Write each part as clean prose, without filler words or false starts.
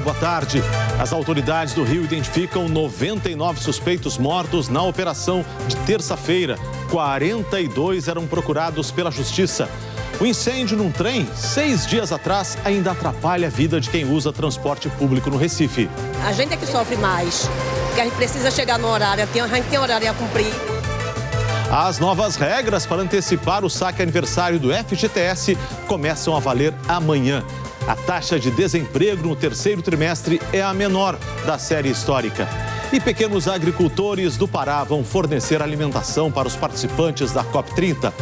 boa tarde. As autoridades do Rio identificam 99 suspeitos mortos na operação de terça-feira. 42 eram procurados pela justiça. O incêndio num trem, 6 dias atrás, ainda atrapalha a vida de quem usa transporte público no Recife. A gente é que sofre mais, porque a gente precisa chegar no horário, a gente tem horário a cumprir. As novas regras para antecipar o saque aniversário do FGTS começam a valer amanhã. A taxa de desemprego no terceiro trimestre é a menor da série histórica. E pequenos agricultores do Pará vão fornecer alimentação para os participantes da COP30.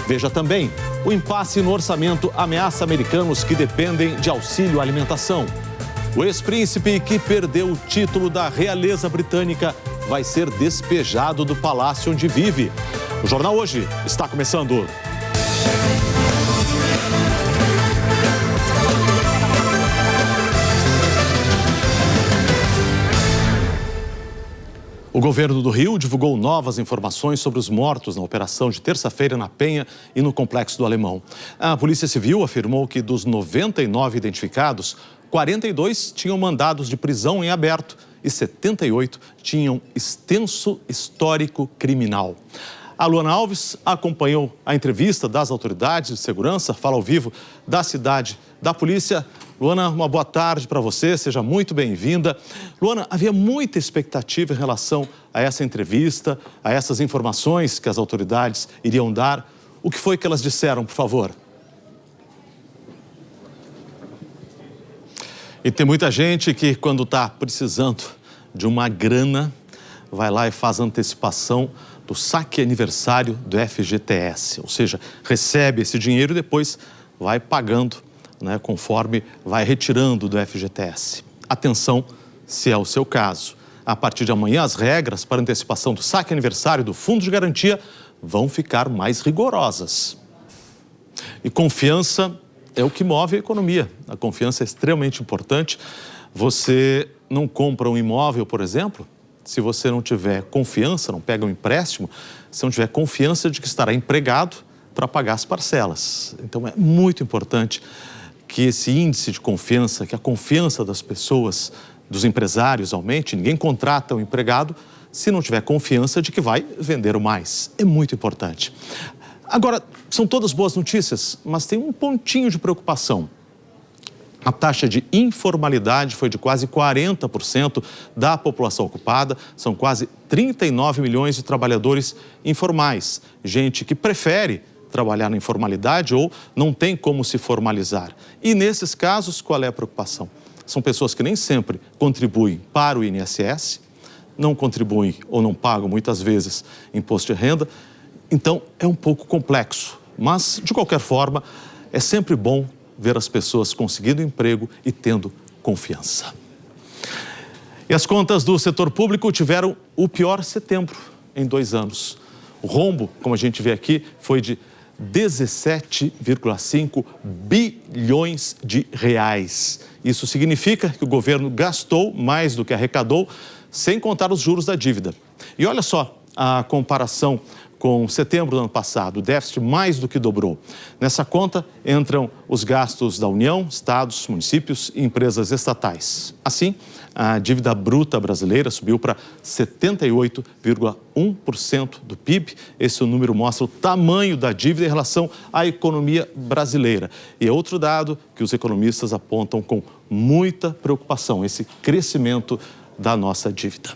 Veja também, o impasse no orçamento ameaça americanos que dependem de auxílio alimentação. O ex-príncipe que perdeu o título da realeza britânica vai ser despejado do palácio onde vive. O Jornal Hoje está começando. O governo do Rio divulgou novas informações sobre os mortos na operação de terça-feira na Penha e no Complexo do Alemão. A Polícia Civil afirmou que dos 99 identificados, 42 tinham mandados de prisão em aberto e 78 tinham extenso histórico criminal. A Luana Alves acompanhou a entrevista das autoridades de segurança, fala ao vivo da cidade da polícia. Luana, uma boa tarde para você, seja muito bem-vinda. Luana, havia muita expectativa em relação a essa entrevista, a essas informações que as autoridades iriam dar. O que foi que elas disseram, por favor? E tem muita gente que, quando está precisando de uma grana, vai lá e faz antecipação do saque aniversário do FGTS. Ou seja, recebe esse dinheiro e depois vai pagando, conforme vai retirando do FGTS. Atenção, se é o seu caso. A partir de amanhã, as regras para antecipação do saque aniversário do Fundo de Garantia vão ficar mais rigorosas. E confiança é o que move a economia. A confiança é extremamente importante. Você não compra um imóvel, por exemplo, se você não tiver confiança, não pega um empréstimo, se não tiver confiança de que estará empregado para pagar as parcelas. Então é muito importante que esse índice de confiança, que a confiança das pessoas, dos empresários aumente. Ninguém contrata um empregado se não tiver confiança de que vai vender mais. É muito importante. Agora, são todas boas notícias, mas tem um pontinho de preocupação. A taxa de informalidade foi de quase 40% da população ocupada. São quase 39 milhões de trabalhadores informais. Gente que prefere trabalhar na informalidade ou não tem como se formalizar. E nesses casos, qual é a preocupação? São pessoas que nem sempre contribuem para o INSS, não contribuem ou não pagam muitas vezes imposto de renda. Então, é um pouco complexo. Mas, de qualquer forma, é sempre bom ver as pessoas conseguindo emprego e tendo confiança. E as contas do setor público tiveram o pior setembro em 2 anos. O rombo, como a gente vê aqui, foi de 17,5 bilhões de reais. Isso significa que o governo gastou mais do que arrecadou, sem contar os juros da dívida. E olha só a comparação com setembro do ano passado, o déficit mais do que dobrou. Nessa conta entram os gastos da União, estados, municípios e empresas estatais. Assim, a dívida bruta brasileira subiu para 78,1% do PIB. Esse número mostra o tamanho da dívida em relação à economia brasileira. E é outro dado que os economistas apontam com muita preocupação, esse crescimento da nossa dívida.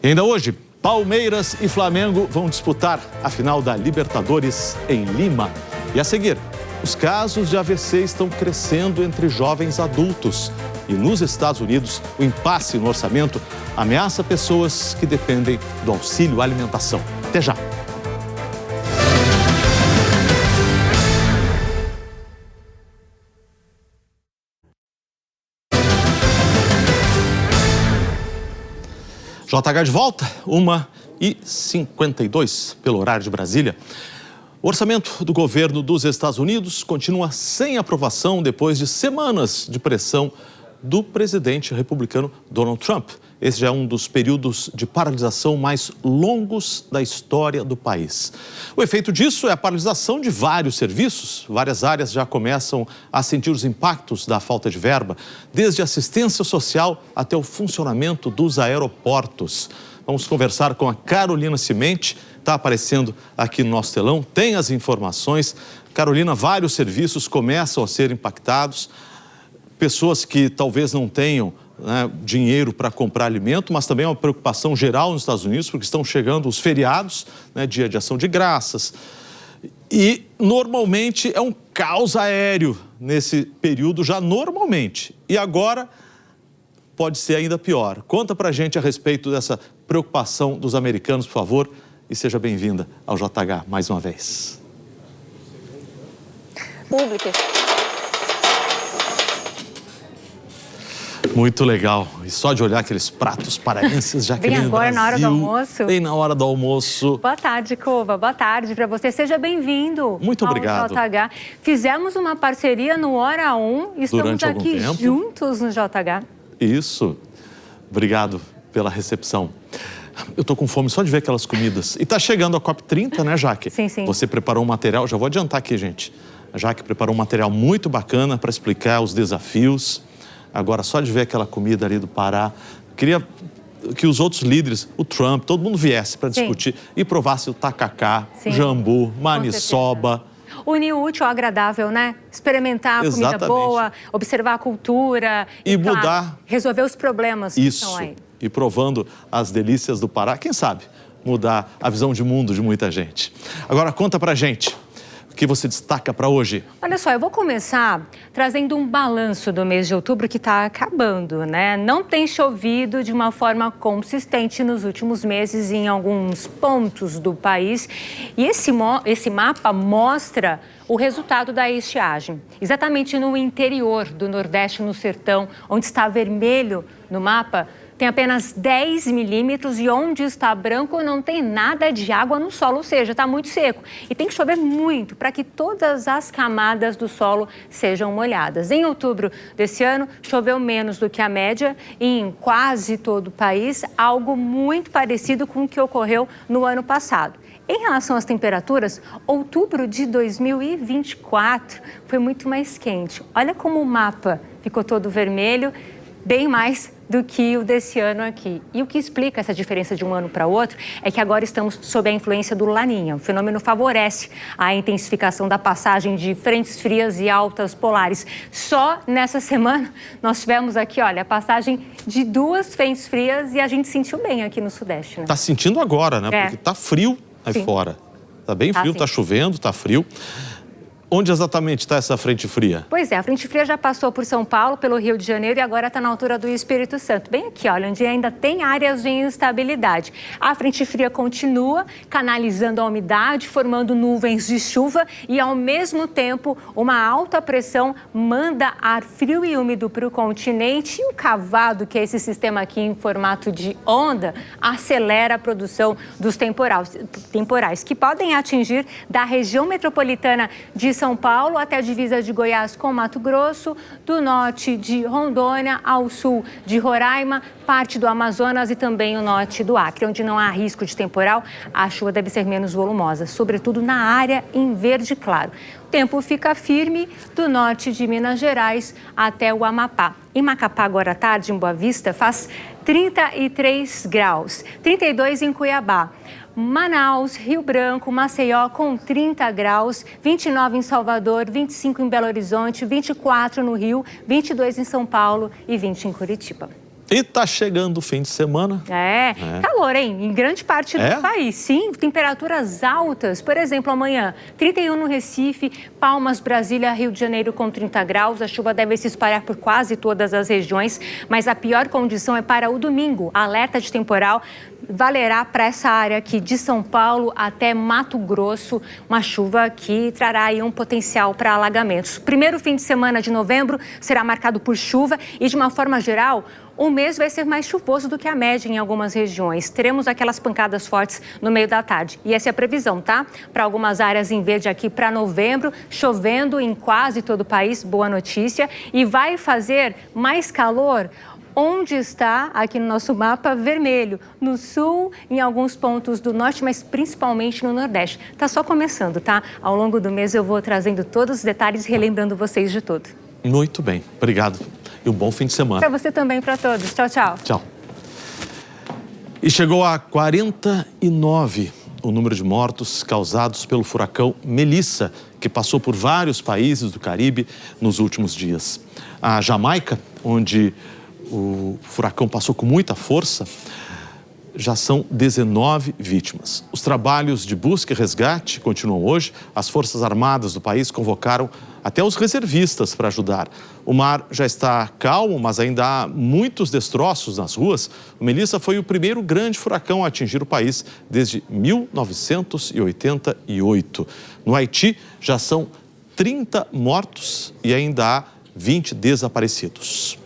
E ainda hoje, Palmeiras e Flamengo vão disputar a final da Libertadores em Lima. E a seguir, os casos de AVC estão crescendo entre jovens adultos. E nos Estados Unidos, o impasse no orçamento ameaça pessoas que dependem do auxílio alimentação. Até já! JH de volta, 1h52 pelo horário de Brasília. O orçamento do governo dos Estados Unidos continua sem aprovação depois de semanas de pressão do presidente republicano Donald Trump. esse já é um dos períodos de paralisação mais longos da história do país. O efeito disso é a paralisação de vários serviços. Várias áreas já começam a sentir os impactos da falta de verba, desde assistência social até o funcionamento dos aeroportos. Vamos conversar com a Carolina Cimente, está aparecendo aqui no nosso telão, tem as informações. Carolina, vários serviços começam a ser impactados, pessoas que talvez não tenham dinheiro para comprar alimento, mas também é uma preocupação geral nos Estados Unidos, porque estão chegando os feriados, dia de ação de graças. E normalmente é um caos aéreo nesse período, já normalmente. E agora pode ser ainda pior. Conta pra gente a respeito dessa preocupação dos americanos, por favor, e seja bem-vinda ao JH mais uma vez. Pública. Muito legal. E só de olhar aqueles pratos paraenses já que Bem agora, na hora do almoço. Bem na hora do almoço. Boa tarde, Cova. Boa tarde para você. Seja bem-vindo. Muito obrigado. Ao JH. Fizemos uma parceria no Hora 1 e estamos aqui juntos no JH. Isso. Obrigado pela recepção. Eu tô com fome só de ver aquelas comidas. E tá chegando a COP30, né, Jaque? Sim, sim. Você preparou um material, já vou adiantar aqui, gente. A Jaque preparou um material muito bacana para explicar os desafios. Agora, só de ver aquela comida ali do Pará, queria que os outros líderes, o Trump, todo mundo viesse para discutir e provasse o tacacá, o jambu, maniçoba. Unir o útil ao agradável, né? Experimentar a comida boa, observar a cultura e mudar, resolver os problemas que estão aí. E provando as delícias do Pará, quem sabe mudar a visão de mundo de muita gente. Agora conta pra gente, o que você destaca para hoje? Olha só, eu vou começar trazendo um balanço do mês de outubro que está acabando, né? Não tem chovido de uma forma consistente nos últimos meses em alguns pontos do país. E esse mapa mostra o resultado da estiagem. Exatamente no interior do Nordeste, no Sertão, onde está vermelho no mapa, tem apenas 10 milímetros e onde está branco não tem nada de água no solo, ou seja, está muito seco. E tem que chover muito para que todas as camadas do solo sejam molhadas. Em outubro desse ano, choveu menos do que a média em quase todo o país, algo muito parecido com o que ocorreu no ano passado. Em relação às temperaturas, outubro de 2024 foi muito mais quente. Olha como o mapa ficou todo vermelho, bem mais do que o desse ano aqui. E o que explica essa diferença de um ano para o outro é que agora estamos sob a influência do Laninha. O fenômeno favorece a intensificação da passagem de frentes frias e altas polares. Só nessa semana nós tivemos aqui, olha, a passagem de 2 frentes frias e a gente sentiu bem aqui no Sudeste, né? Tá sentindo agora, né? Porque tá frio aí fora. Tá bem frio, tá chovendo, tá frio. Onde exatamente está essa frente fria? Pois é, a frente fria já passou por São Paulo, pelo Rio de Janeiro e agora está na altura do Espírito Santo. Bem aqui, olha, onde ainda tem áreas de instabilidade. A frente fria continua canalizando a umidade, formando nuvens de chuva e, ao mesmo tempo, uma alta pressão manda ar frio e úmido para o continente e o cavado, que é esse sistema aqui em formato de onda, acelera a produção dos temporais, que podem atingir da região metropolitana de São Paulo até a divisa de Goiás com Mato Grosso, do norte de Rondônia ao sul de Roraima, parte do Amazonas e também o norte do Acre. Onde não há risco de temporal, a chuva deve ser menos volumosa, sobretudo na área em verde claro. O tempo fica firme do norte de Minas Gerais até o Amapá. Em Macapá, agora à tarde, em Boa Vista, faz 33 graus, 32 em Cuiabá. Manaus, Rio Branco, Maceió com 30 graus, 29 em Salvador, 25 em Belo Horizonte, 24 no Rio, 22 em São Paulo e 20 em Curitiba. E tá chegando o fim de semana. Calor, hein? Em grande parte do país. Sim, temperaturas altas. Por exemplo, amanhã, 31 no Recife, Palmas, Brasília, Rio de Janeiro com 30 graus. A chuva deve se espalhar por quase todas as regiões, mas a pior condição é para o domingo. Alerta de temporal valerá para essa área aqui de São Paulo até Mato Grosso, uma chuva que trará aí um potencial para alagamentos. Primeiro fim de semana de novembro será marcado por chuva e, de uma forma geral, o mês vai ser mais chuvoso do que a média em algumas regiões. Teremos aquelas pancadas fortes no meio da tarde. E essa é a previsão, tá? Para algumas áreas em verde aqui para novembro, chovendo em quase todo o país, boa notícia. E vai fazer mais calor onde está aqui no nosso mapa vermelho, no sul, em alguns pontos do norte, mas principalmente no nordeste. Tá só começando, tá? Ao longo do mês eu vou trazendo todos os detalhes e relembrando vocês de tudo. Muito bem, obrigado. E um bom fim de semana. Para você também, para todos. Tchau, tchau. Tchau. E chegou a 49 o número de mortos causados pelo furacão Melissa, que passou por vários países do Caribe nos últimos dias. A Jamaica, onde o furacão passou com muita força, já são 19 vítimas. Os trabalhos de busca e resgate continuam hoje. As Forças Armadas do país convocaram até os reservistas para ajudar. O mar já está calmo, mas ainda há muitos destroços nas ruas. O Melissa foi o primeiro grande furacão a atingir o país desde 1988. No Haiti, já são 30 mortos e ainda há 20 desaparecidos.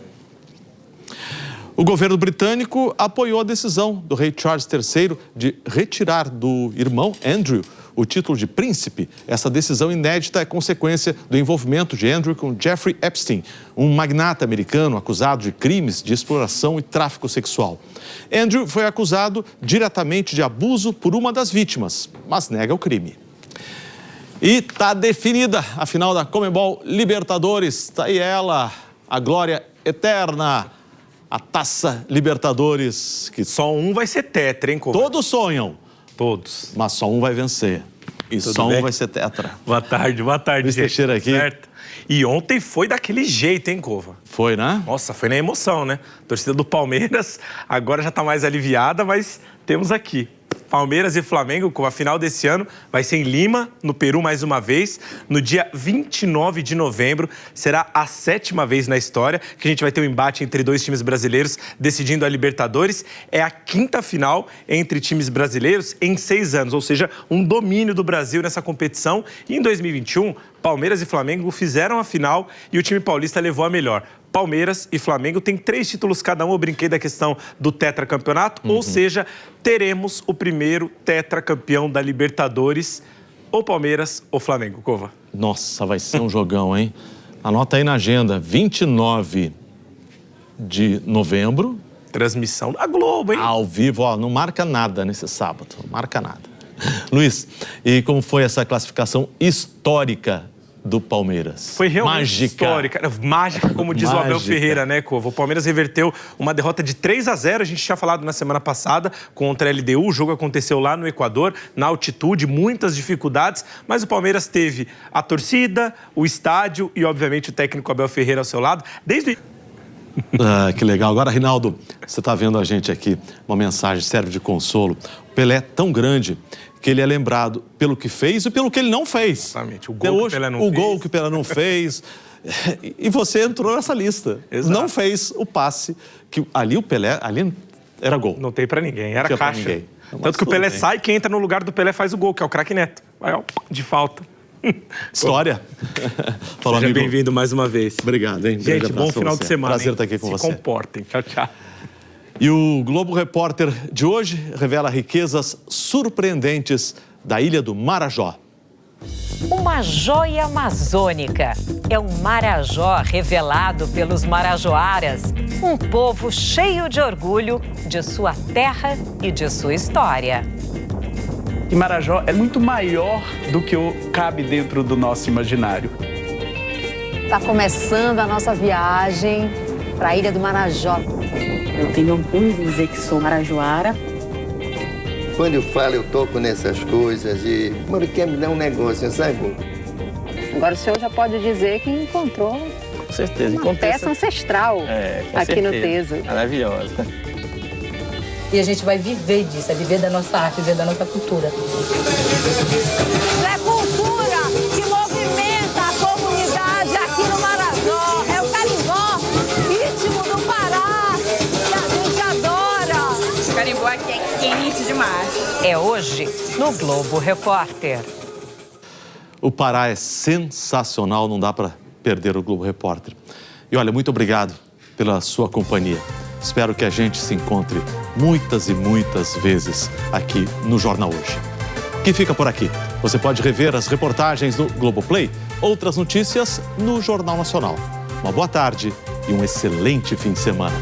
O governo britânico apoiou a decisão do rei Charles III de retirar do irmão Andrew o título de príncipe. Essa decisão inédita é consequência do envolvimento de Andrew com Jeffrey Epstein, um magnata americano acusado de crimes de exploração e tráfico sexual. Andrew foi acusado diretamente de abuso por uma das vítimas, mas nega o crime. E está definida a final da Conmebol Libertadores. Está aí ela, a glória eterna. A Taça Libertadores, que só um vai ser tetra, hein, Cova? Todos sonham. Todos. Mas só um vai vencer. E Tudo só bem? Um vai ser tetra. Boa tarde, Luiz Teixeira aqui. Certo. E ontem foi daquele jeito, hein, Cova? Foi, né? Nossa, foi na emoção, né? A torcida do Palmeiras agora já tá mais aliviada, mas temos aqui Palmeiras e Flamengo, com a final desse ano, vai ser em Lima, no Peru, mais uma vez. No dia 29 de novembro, será a 7ª vez na história que a gente vai ter um embate entre dois times brasileiros decidindo a Libertadores. É a 5ª final entre times brasileiros em 6 anos, ou seja, um domínio do Brasil nessa competição. E em 2021, Palmeiras e Flamengo fizeram a final e o time paulista levou a melhor. Palmeiras e Flamengo têm 3 títulos cada um. Eu brinquei da questão do tetracampeonato, ou seja, teremos o primeiro tetracampeão da Libertadores, ou Palmeiras ou Flamengo, Cova. Nossa, vai ser um jogão, hein? Anota aí na agenda, 29 de novembro. Transmissão da Globo, hein? Ao vivo, ó, não marca nada nesse sábado, não marca nada. Luiz, e como foi essa classificação histórica do Palmeiras? Foi realmente mágica. Histórica. Mágica, como diz o Abel Ferreira, né, Cova? O Palmeiras reverteu uma derrota de 3-0. A gente tinha falado na semana passada contra a LDU. O jogo aconteceu lá no Equador, na altitude, muitas dificuldades. Mas o Palmeiras teve a torcida, o estádio e, obviamente, o técnico Abel Ferreira ao seu lado. Desde... Ah, que legal. Agora, Rinaldo, você está vendo a gente aqui, uma mensagem serve de consolo. O Pelé é tão grande que ele é lembrado pelo que fez e pelo que ele não fez. Exatamente. O gol que o Pelé não fez. O gol que o Pelé não fez. E você entrou nessa lista. Exato. Não fez o passe, que ali o Pelé, ali era gol. Não tem pra ninguém, era Tinha pra caixa. ninguém. Tanto que o Pelé sai, quem entra no lugar do Pelé faz o gol, que é o craque Neto. Vai, ó, de falta. História. Falou, Seja amigo. bem-vindo mais uma vez. Obrigado, hein? Gente, bom final de semana. Prazer hein? estar aqui com você. Se comportem. Tchau, tchau. E o Globo Repórter de hoje revela riquezas surpreendentes da ilha do Marajó. Uma joia amazônica. É um Marajó revelado pelos marajoaras, um povo cheio de orgulho de sua terra e de sua história. E Marajó é muito maior do que cabe dentro do nosso imaginário. Está começando a nossa viagem para a Ilha do Marajó. Eu tenho orgulho de dizer que sou marajoara. Quando eu falo, eu toco nessas coisas e... Mano, quer me dar um negócio, sabe? Agora o senhor já pode dizer que encontrou Com certeza. uma peça ancestral aqui no Teso. Maravilhosa. E a gente vai viver disso, é viver da nossa arte, viver da nossa cultura. É cultura que movimenta a comunidade aqui no Marajó. É o carimbó, ritmo do Pará, que a gente adora. O carimbó aqui é quente demais. É hoje no Globo Repórter. O Pará é sensacional, não dá para perder o Globo Repórter. E olha, muito obrigado pela sua companhia. Espero que a gente se encontre muitas e muitas vezes aqui no Jornal Hoje. Que fica por aqui. Você pode rever as reportagens no Globoplay, outras notícias no Jornal Nacional. Uma boa tarde e um excelente fim de semana.